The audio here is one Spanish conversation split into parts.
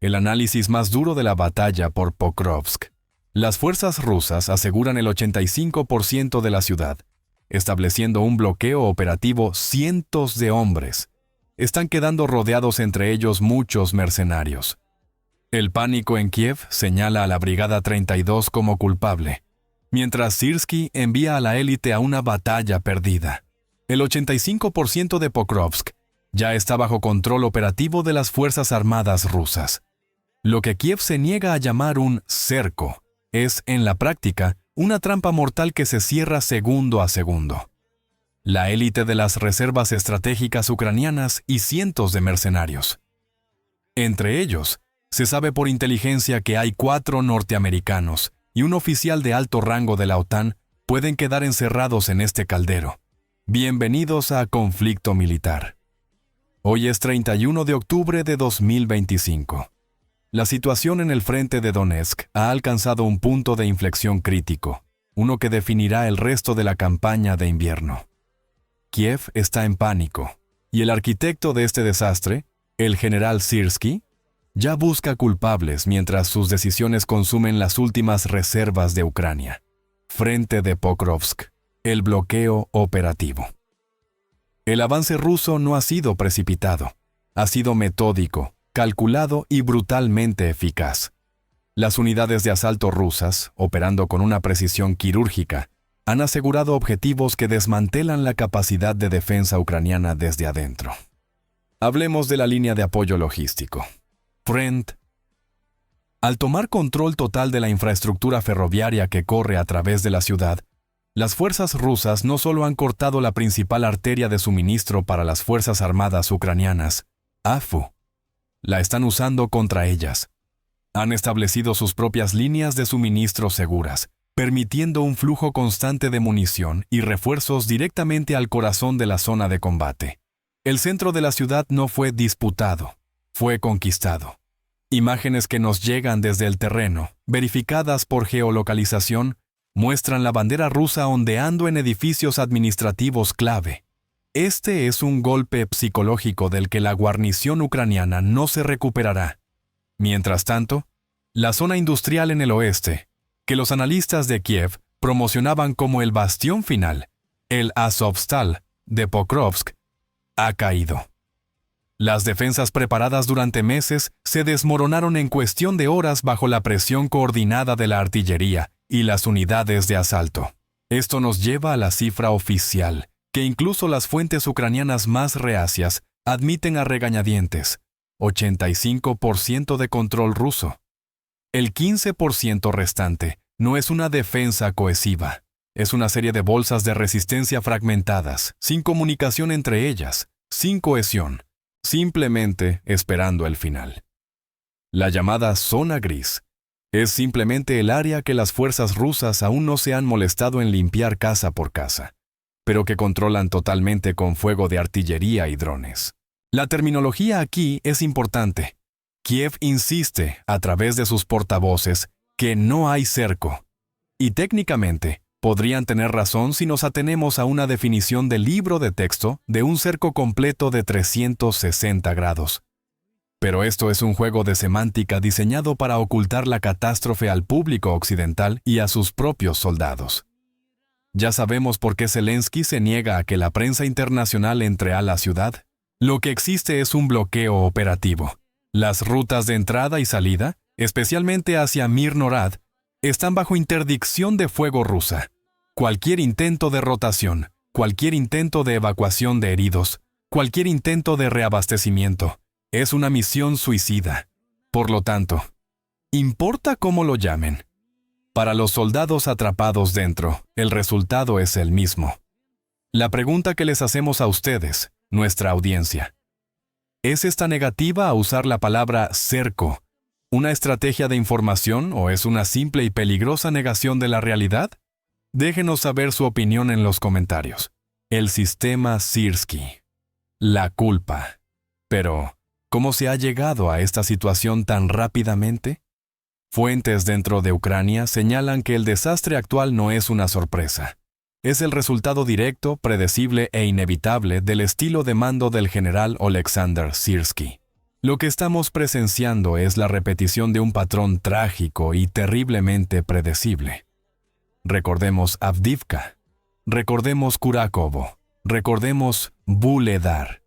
el análisis más duro de la batalla por Pokrovsk. Las fuerzas rusas aseguran el 85% de la ciudad, estableciendo un bloqueo operativo. Cientos de hombres están quedando rodeados, entre ellos muchos mercenarios. El pánico en Kiev señala a la Brigada 32 como culpable, mientras Sirsky envía a la élite a una batalla perdida. El 85% de Pokrovsk ya está bajo control operativo de las Fuerzas Armadas rusas. Lo que Kiev se niega a llamar un cerco es, en la práctica, una trampa mortal que se cierra segundo a segundo. La élite de las reservas estratégicas ucranianas y cientos de mercenarios. Entre ellos, se sabe por inteligencia que hay 4 norteamericanos y un oficial de alto rango de la OTAN pueden quedar encerrados en este caldero. Bienvenidos a conflicto militar. Hoy es 31 de octubre de 2025. La situación en el frente de Donetsk ha alcanzado un punto de inflexión crítico, uno que definirá el resto de la campaña de invierno. Kiev está en pánico, y el arquitecto de este desastre, el general Sirsky, ya busca culpables mientras sus decisiones consumen las últimas reservas de Ucrania. Frente de Pokrovsk, el bloqueo operativo. El avance ruso no ha sido precipitado, ha sido metódico, calculado y brutalmente eficaz. Las unidades de asalto rusas, operando con una precisión quirúrgica, han asegurado objetivos que desmantelan la capacidad de defensa ucraniana desde adentro. Hablemos de la línea de apoyo logístico. Front. Al tomar control total de la infraestructura ferroviaria que corre a través de la ciudad, las fuerzas rusas no solo han cortado la principal arteria de suministro para las Fuerzas Armadas ucranianas, AFU, la están usando contra ellas. Han establecido sus propias líneas de suministro seguras, permitiendo un flujo constante de munición y refuerzos directamente al corazón de la zona de combate. El centro de la ciudad no fue disputado, fue conquistado. Imágenes que nos llegan desde el terreno, verificadas por geolocalización, muestran la bandera rusa ondeando en edificios administrativos clave. Este es un golpe psicológico del que la guarnición ucraniana no se recuperará. Mientras tanto, la zona industrial en el oeste, que los analistas de Kiev promocionaban como el bastión final, el Azovstal de Pokrovsk, ha caído. Las defensas preparadas durante meses se desmoronaron en cuestión de horas bajo la presión coordinada de la artillería y las unidades de asalto. Esto nos lleva a la cifra oficial, que incluso las fuentes ucranianas más reacias admiten a regañadientes: 85% de control ruso. El 15% restante no es una defensa cohesiva, es una serie de bolsas de resistencia fragmentadas, sin comunicación entre ellas, sin cohesión, simplemente esperando el final. La llamada zona gris es simplemente el área que las fuerzas rusas aún no se han molestado en limpiar casa por casa, pero que controlan totalmente con fuego de artillería y drones. La terminología aquí es importante. Kiev insiste, a través de sus portavoces, que no hay cerco. Y técnicamente, podrían tener razón si nos atenemos a una definición del libro de texto de un cerco completo de 360 grados. Pero esto es un juego de semántica diseñado para ocultar la catástrofe al público occidental y a sus propios soldados. Ya sabemos por qué Zelensky se niega a que la prensa internacional entre a la ciudad. Lo que existe es un bloqueo operativo. Las rutas de entrada y salida, especialmente hacia Mirnorad, están bajo interdicción de fuego rusa. Cualquier intento de rotación, cualquier intento de evacuación de heridos, cualquier intento de reabastecimiento, es una misión suicida. Por lo tanto, importa cómo lo llamen. Para los soldados atrapados dentro, el resultado es el mismo. La pregunta que les hacemos a ustedes, nuestra audiencia: ¿es esta negativa a usar la palabra cerco una estrategia de información o es una simple y peligrosa negación de la realidad? Déjenos saber su opinión en los comentarios. El sistema Sirsky. La culpa. Pero, ¿cómo se ha llegado a esta situación tan rápidamente? Fuentes dentro de Ucrania señalan que el desastre actual no es una sorpresa. Es el resultado directo, predecible e inevitable del estilo de mando del general Oleksandr Sirsky. Lo que estamos presenciando es la repetición de un patrón trágico y terriblemente predecible. Recordemos Avdivka, recordemos Kurakovo, recordemos Vuhledar.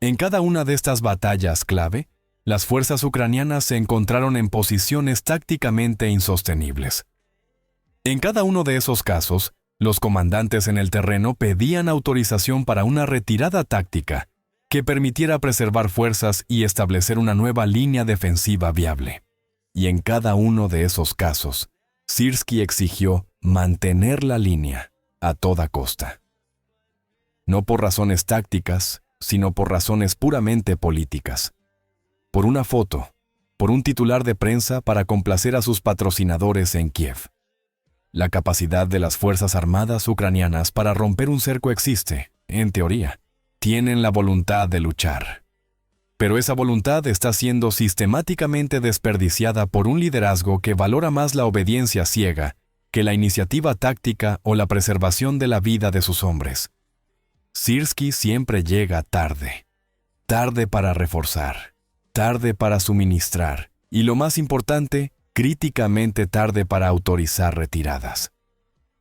En cada una de estas batallas clave, las fuerzas ucranianas se encontraron en posiciones tácticamente insostenibles. En cada uno de esos casos, los comandantes en el terreno pedían autorización para una retirada táctica que permitiera preservar fuerzas y establecer una nueva línea defensiva viable. Y en cada uno de esos casos, Syrski exigió mantener la línea a toda costa. No por razones tácticas, sino por razones puramente políticas. Por una foto, por un titular de prensa para complacer a sus patrocinadores en Kiev. La capacidad de las Fuerzas Armadas ucranianas para romper un cerco existe, en teoría. Tienen la voluntad de luchar. Pero esa voluntad está siendo sistemáticamente desperdiciada por un liderazgo que valora más la obediencia ciega que la iniciativa táctica o la preservación de la vida de sus hombres. Syrski siempre llega tarde. Tarde para reforzar, tarde para suministrar y, lo más importante, críticamente tarde para autorizar retiradas.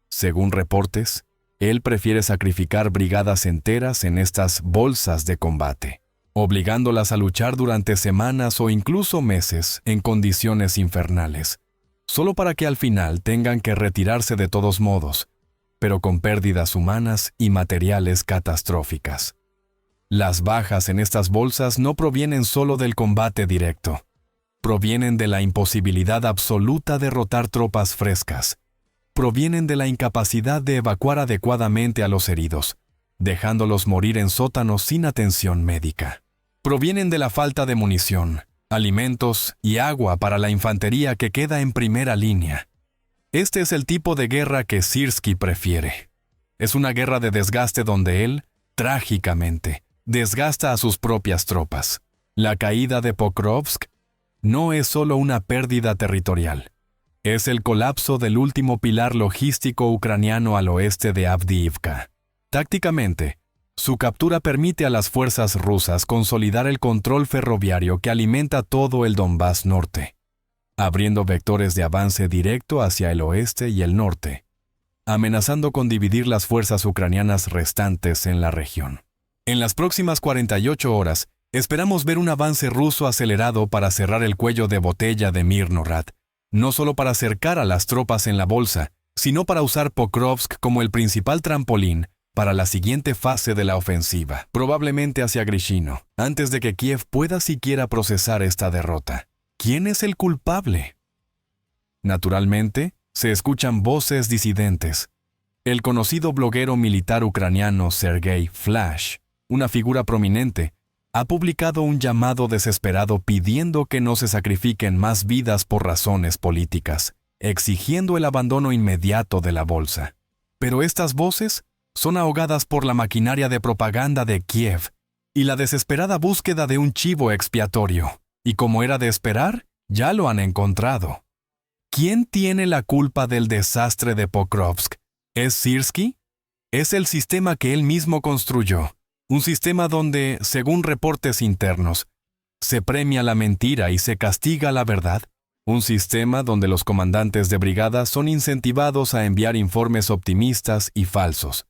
Según reportes, él prefiere sacrificar brigadas enteras en estas bolsas de combate, obligándolas a luchar durante semanas o incluso meses en condiciones infernales, solo para que al final tengan que retirarse de todos modos, pero con pérdidas humanas y materiales catastróficas. Las bajas en estas bolsas no provienen solo del combate directo, provienen de la imposibilidad absoluta de rotar tropas frescas, provienen de la incapacidad de evacuar adecuadamente a los heridos, dejándolos morir en sótanos sin atención médica. Provienen de la falta de munición, alimentos y agua para la infantería que queda en primera línea. Este es el tipo de guerra que Syrski prefiere. Es una guerra de desgaste donde él, trágicamente, desgasta a sus propias tropas. La caída de Pokrovsk no es solo una pérdida territorial. Es el colapso del último pilar logístico ucraniano al oeste de Avdiivka. Tácticamente, su captura permite a las fuerzas rusas consolidar el control ferroviario que alimenta todo el Donbass norte, abriendo vectores de avance directo hacia el oeste y el norte, amenazando con dividir las fuerzas ucranianas restantes en la región. En las próximas 48 horas, esperamos ver un avance ruso acelerado para cerrar el cuello de botella de Mirnorad, no solo para acercar a las tropas en la bolsa, sino para usar Pokrovsk como el principal trampolín para la siguiente fase de la ofensiva, probablemente hacia Grishino, antes de que Kiev pueda siquiera procesar esta derrota. ¿Quién es el culpable? Naturalmente, se escuchan voces disidentes. El conocido bloguero militar ucraniano Sergei Flash, una figura prominente, ha publicado un llamado desesperado pidiendo que no se sacrifiquen más vidas por razones políticas, exigiendo el abandono inmediato de la bolsa. Pero estas voces son ahogadas por la maquinaria de propaganda de Kiev y la desesperada búsqueda de un chivo expiatorio. Y como era de esperar, ya lo han encontrado. ¿Quién tiene la culpa del desastre de Pokrovsk? ¿Es Syrski? Es el sistema que él mismo construyó. Un sistema donde, según reportes internos, se premia la mentira y se castiga la verdad. Un sistema donde los comandantes de brigada son incentivados a enviar informes optimistas y falsos,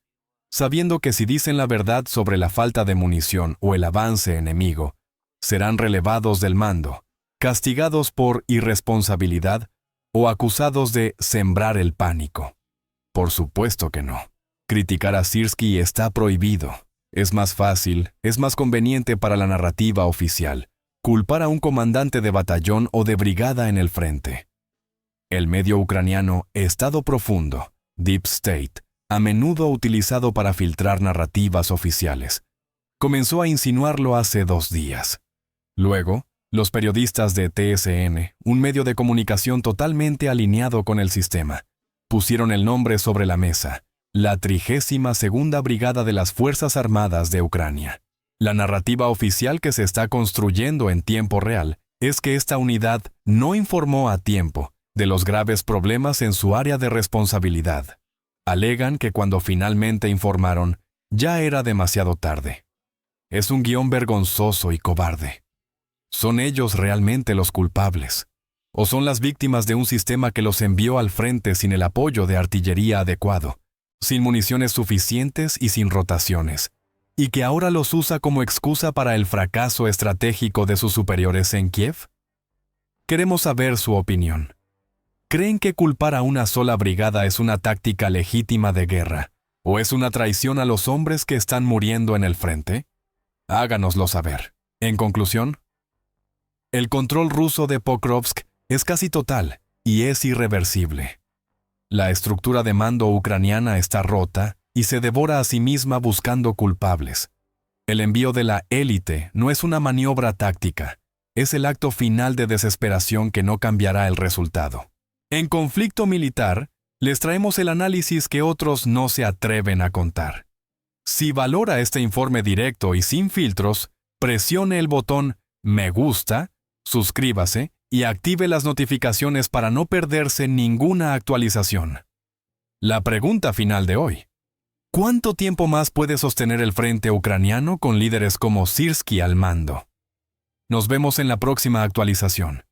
sabiendo que si dicen la verdad sobre la falta de munición o el avance enemigo, serán relevados del mando, castigados por irresponsabilidad o acusados de sembrar el pánico. Por supuesto que no. Criticar a Syrski está prohibido. Es más fácil, es más conveniente para la narrativa oficial, culpar a un comandante de batallón o de brigada en el frente. El medio ucraniano Estado Profundo, Deep State, a menudo utilizado para filtrar narrativas oficiales, comenzó a insinuarlo hace 2 días. Luego, los periodistas de TSN, un medio de comunicación totalmente alineado con el sistema, pusieron el nombre sobre la mesa: la 32ª Brigada de las Fuerzas Armadas de Ucrania. La narrativa oficial que se está construyendo en tiempo real es que esta unidad no informó a tiempo de los graves problemas en su área de responsabilidad. Alegan que cuando finalmente informaron, ya era demasiado tarde. Es un guión vergonzoso y cobarde. ¿Son ellos realmente los culpables? ¿O son las víctimas de un sistema que los envió al frente sin el apoyo de artillería adecuado, sin municiones suficientes y sin rotaciones, y que ahora los usa como excusa para el fracaso estratégico de sus superiores en Kiev? Queremos saber su opinión. ¿Creen que culpar a una sola brigada es una táctica legítima de guerra, o es una traición a los hombres que están muriendo en el frente? Háganoslo saber. En conclusión, el control ruso de Pokrovsk es casi total y es irreversible. La estructura de mando ucraniana está rota y se devora a sí misma buscando culpables. El envío de la élite no es una maniobra táctica, es el acto final de desesperación que no cambiará el resultado. En conflicto militar, les traemos el análisis que otros no se atreven a contar. Si valora este informe directo y sin filtros, presione el botón Me gusta, suscríbase y active las notificaciones para no perderse ninguna actualización. La pregunta final de hoy: ¿cuánto tiempo más puede sostener el frente ucraniano con líderes como Sirski al mando? Nos vemos en la próxima actualización.